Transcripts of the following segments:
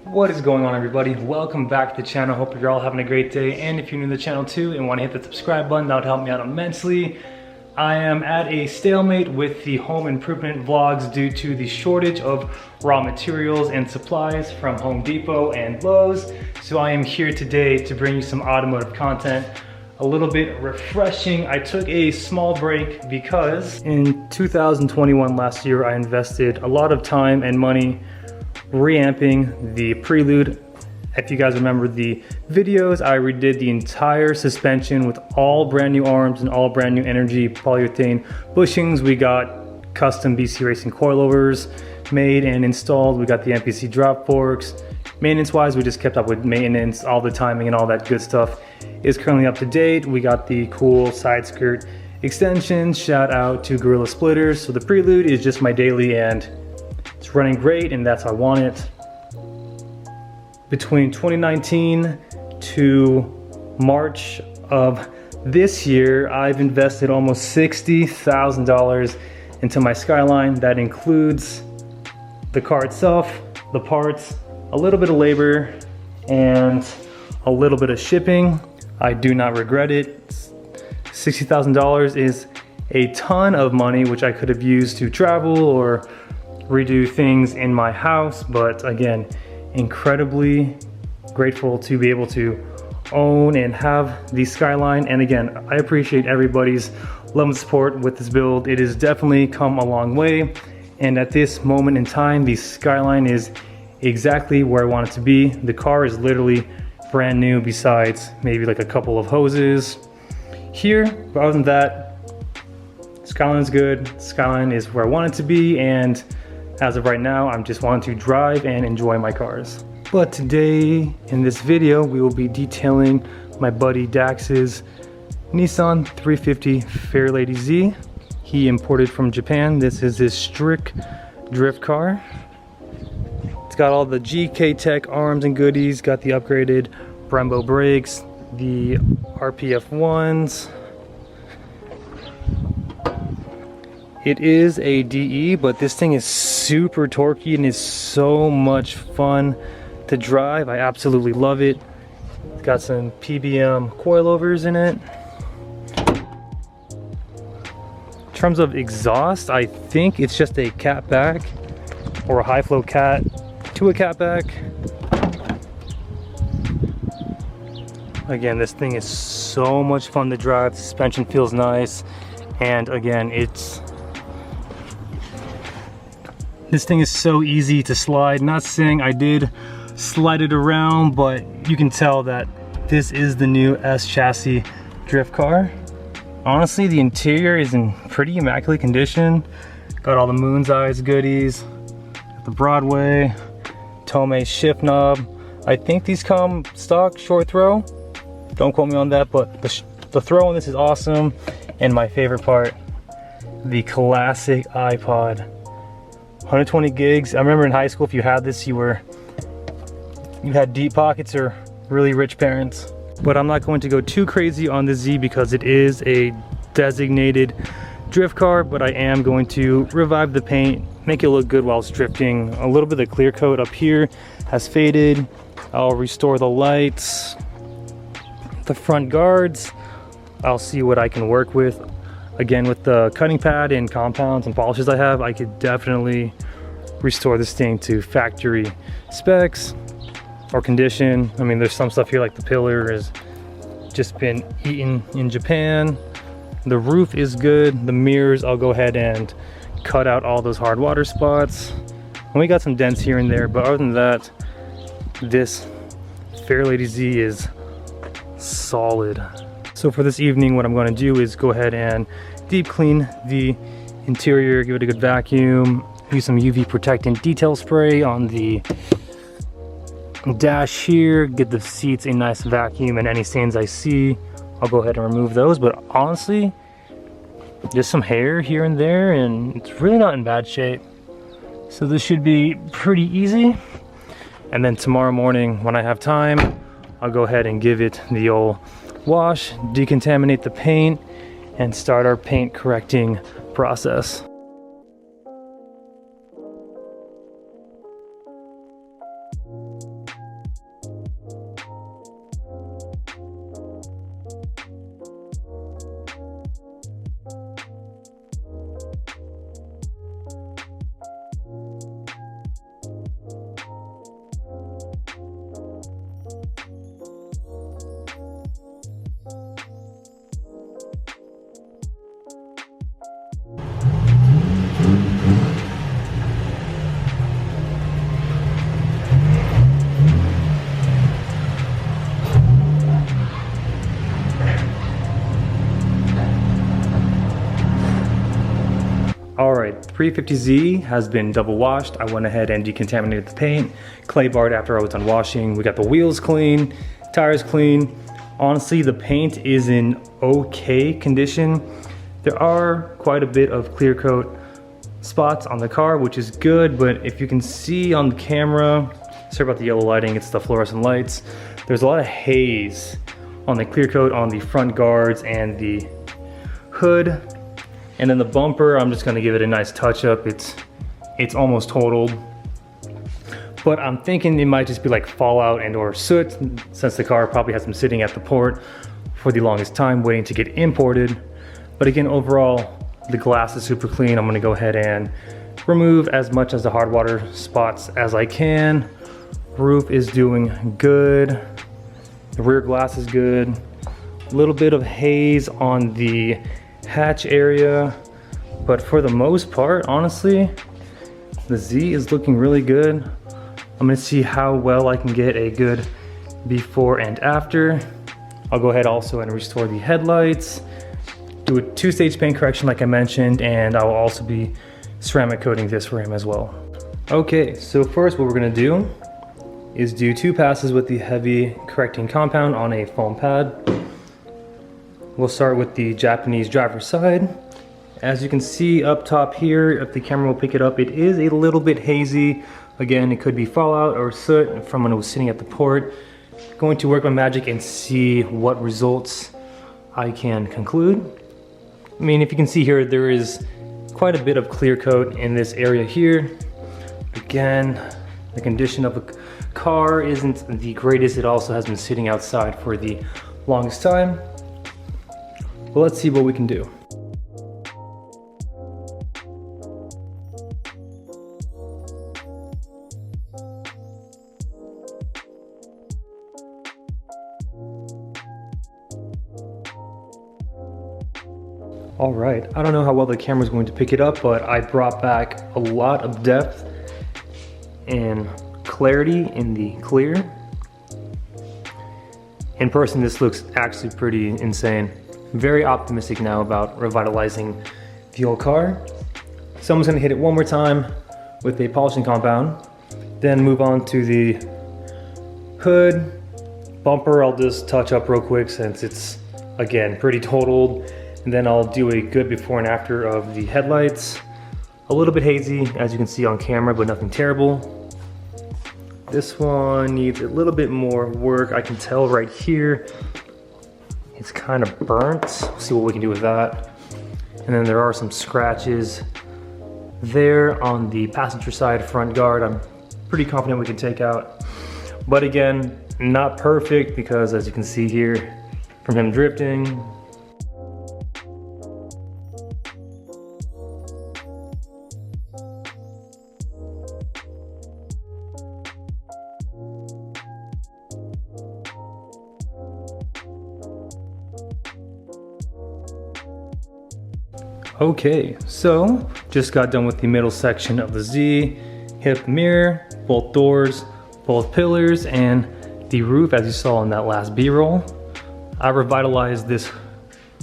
What is going on, everybody? Welcome back to the channel. Hope you're all having a great day, and if you're new to the channel too and want to hit the subscribe button, that would help me out immensely. I am at a stalemate with the home improvement vlogs due to the shortage of raw materials and supplies from Home Depot and Lowe's. So I am here today to bring you some automotive content, a little bit refreshing. I took a small break because in 2021, last year, I invested a lot of time and money reamping the Prelude. If you guys remember the videos, I redid the entire suspension with all brand new arms and all brand new energy polyurethane bushings. We got custom BC Racing coilovers made and installed. We got the MPC drop forks. Maintenance wise, we just kept up with maintenance. All the timing and all that good stuff is currently up to date. We got the cool side skirt extensions. Shout out to Gorilla Splitters. So the Prelude is just my daily, and it's running great, and that's how I want it. Between 2019 to March of this year, I've invested almost $60,000 into my Skyline. That includes the car itself, the parts, a little bit of labor, and a little bit of shipping. I do not regret it. $60,000 is a ton of money, which I could have used to travel or redo things in my house, but again, incredibly grateful to be able to own and have the Skyline. And again, I appreciate everybody's love and support with this build. It has definitely come a long way, and at this moment in time, the Skyline is exactly where I want it to be. The car is literally brand new, besides maybe like a couple of hoses here, but other than that, Skyline is good. Skyline is where I want it to be, and as of right now, I'm just wanting to drive and enjoy my cars. But today, in this video, we will be detailing my buddy Dax's Nissan 350 Fairlady Z. He imported from Japan. This is his strict drift car. It's got all the GK Tech arms and goodies, got the upgraded Brembo brakes, the RPF ones. It is a DE, but this thing is super torquey and is so much fun to drive. I absolutely love it. It's got some PBM coilovers in it. In terms of exhaust, I think it's just a catback or a high flow cat to a catback. Again, this thing is so much fun to drive. The suspension feels nice, and again, this thing is so easy to slide. Not saying I did slide it around, but you can tell that this is the new S chassis drift car. Honestly, the interior is in pretty immaculate condition. Got all the Moon's Eyes goodies, got the Broadway, Tomei shift knob. I think these come stock short throw. Don't quote me on that, but the throw on this is awesome. And my favorite part, the classic iPod. 120 gigs. I remember in high school, if you had this, you had deep pockets or really rich parents. But I'm not going to go too crazy on the Z because it is a designated drift car, but I am going to revive the paint, make it look good while it's drifting. A little bit of clear coat up here has faded. I'll restore the lights, the front guards. I'll see what I can work with. Again, with the cutting pad and compounds and polishes I have, I could definitely restore this thing to factory specs or condition. I mean, there's some stuff here like the pillar has just been eaten in Japan. The roof is good. The mirrors, I'll go ahead and cut out all those hard water spots. And we got some dents here and there, but other than that, this Fairlady Z is solid. So for this evening, what I'm going to do is go ahead and deep clean the interior, give it a good vacuum, use some UV protectant detail spray on the dash here, get the seats a nice vacuum, and any stains I see, I'll go ahead and remove those. But honestly, just some hair here and there, and it's really not in bad shape. So this should be pretty easy. And then tomorrow morning, when I have time, I'll go ahead and give it the old wash, decontaminate the paint, and start our paint correcting process. 350Z has been double washed. I went ahead and decontaminated the paint, clay barred after I was done washing. We got the wheels clean, tires clean. Honestly, the paint is in okay condition. There are quite a bit of clear coat spots on the car, which is good, but if you can see on the camera, sorry about the yellow lighting, it's the fluorescent lights. There's a lot of haze on the clear coat on the front guards and the hood. And then the bumper, I'm just gonna give it a nice touch up. It's almost totaled. But I'm thinking it might just be like fallout and or soot, since the car probably has been sitting at the port for the longest time waiting to get imported. But again, overall, the glass is super clean. I'm gonna go ahead and remove as much as the hard water spots as I can. Roof is doing good. The rear glass is good. A little bit of haze on the hatch area, but for the most part, honestly, the Z is looking really good. I'm gonna see how well I can get a good before and after. I'll go ahead also and restore the headlights, do a 2-stage paint correction like I mentioned, and I will also be ceramic coating this rim as well. Okay, so first what we're gonna do is do 2 passes with the heavy correcting compound on a foam pad. We'll start with the Japanese driver's side. As you can see up top here, if the camera will pick it up, it is a little bit hazy. Again, it could be fallout or soot from when it was sitting at the port. Going to work my magic and see what results I can conclude. I mean, if you can see here, there is quite a bit of clear coat in this area here. Again, the condition of the car isn't the greatest. It also has been sitting outside for the longest time. But let's see what we can do. All right, I don't know how well the camera is going to pick it up, but I brought back a lot of depth and clarity in the clear. In person, this looks actually pretty insane. Very optimistic now about revitalizing the old car. So I'm just gonna hit it one more time with a polishing compound, then move on to the hood. Bumper, I'll just touch up real quick since it's, again, pretty totaled. And then I'll do a good before and after of the headlights. A little bit hazy, as you can see on camera, but nothing terrible. This one needs a little bit more work. I can tell right here, it's kind of burnt. We'll see what we can do with that. And then there are some scratches there on the passenger side front guard. I'm pretty confident we can take out. But again, not perfect because as you can see here from him drifting, okay, so just got done with the middle section of the Z, hip mirror, both doors, both pillars, and the roof as you saw in that last B-roll. I revitalized this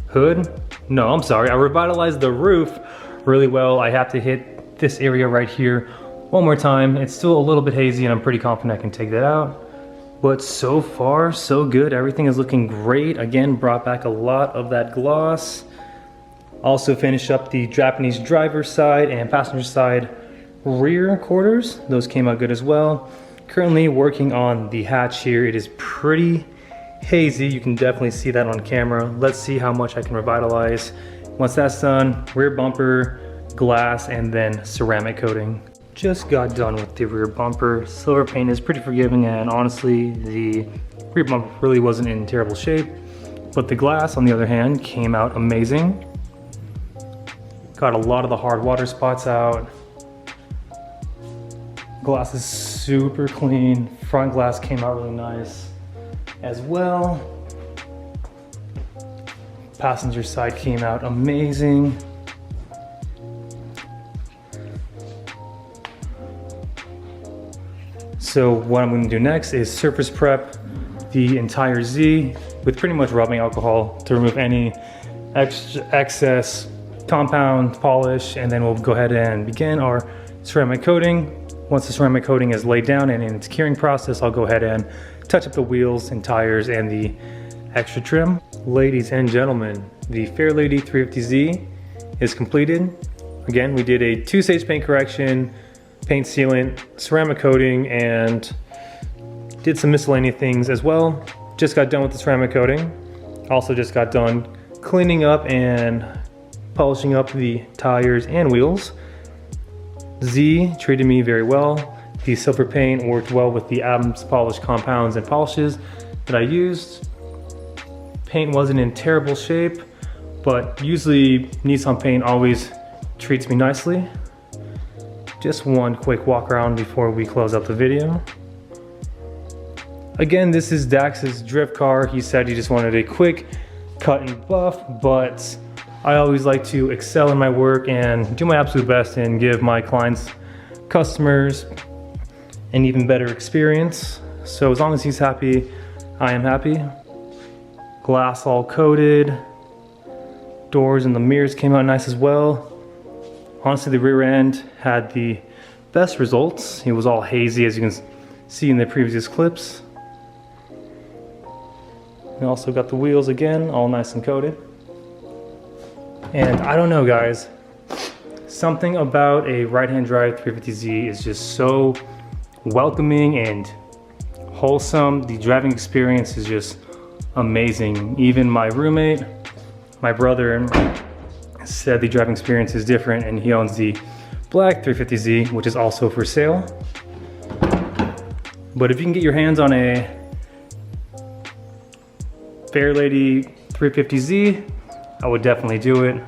hood. No, I'm sorry, I revitalized the roof really well. I have to hit this area right here one more time. It's still a little bit hazy and I'm pretty confident I can take that out. But so far, so good. Everything is looking great. Again, brought back a lot of that gloss. Also finished up the Japanese driver's side and passenger side rear quarters. Those came out good as well. Currently working on the hatch here. It is pretty hazy. You can definitely see that on camera. Let's see how much I can revitalize. Once that's done, rear bumper, glass, and then ceramic coating. Just got done with the rear bumper. Silver paint is pretty forgiving, and honestly, the rear bumper really wasn't in terrible shape. But the glass, on the other hand, came out amazing. Got a lot of the hard water spots out. Glass is super clean. Front glass came out really nice as well. Passenger side came out amazing. So what I'm going to do next is surface prep the entire Z with pretty much rubbing alcohol to remove any excess compound polish, and then we'll go ahead and begin our ceramic coating. Once the ceramic coating is laid down and in its curing process, I'll go ahead and touch up the wheels and tires and the extra trim. Ladies and gentlemen, the Fairlady 350Z is completed. Again, we did a 2-stage paint correction, paint sealant, ceramic coating, and did some miscellaneous things as well. Just got done with the ceramic coating. Also just got done cleaning up and polishing up the tires and wheels. Z treated me very well. The silver paint worked well with the Adams Polish compounds and polishes that I used. Paint wasn't in terrible shape, but usually Nissan paint always treats me nicely. Just one quick walk around before we close out the video. Again, this is Dax's drift car. He said he just wanted a quick cut and buff, but I always like to excel in my work and do my absolute best and give my clients, customers, an even better experience. So as long as he's happy, I am happy. Glass all coated. Doors and the mirrors came out nice as well. Honestly, the rear end had the best results. It was all hazy, as you can see in the previous clips. We also got the wheels again, all nice and coated. And I don't know, guys, something about a right-hand drive 350Z is just so welcoming and wholesome. The driving experience is just amazing. Even my roommate, my brother, said the driving experience is different, and he owns the black 350Z, which is also for sale. But if you can get your hands on a Fairlady 350Z, I would definitely do it.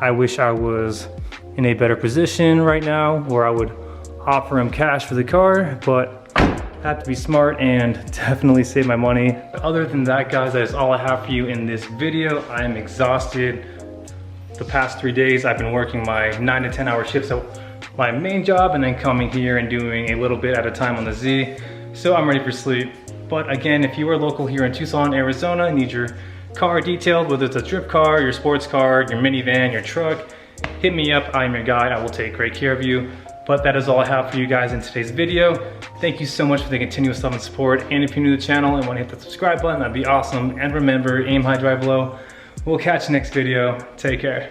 I wish I was in a better position right now where I would offer him cash for the car, but I have to be smart and definitely save my money. Other than that, guys, that is all I have for you in this video. I am exhausted. The past 3 days I've been working my 9 to 10 hour shifts at my main job and then coming here and doing a little bit at a time on the Z. So I'm ready for sleep. But again, if you are local here in Tucson, Arizona, need your car detailed, whether it's a drift car, your sports car, your minivan, your truck, hit me up. I'm your guy. I will take great care of you. But that is all I have for you guys in today's video. Thank you so much for the continuous love and support. And if you're new to the channel and want to hit the subscribe button, that'd be awesome. And remember, aim high, drive low. We'll catch you next video. Take care.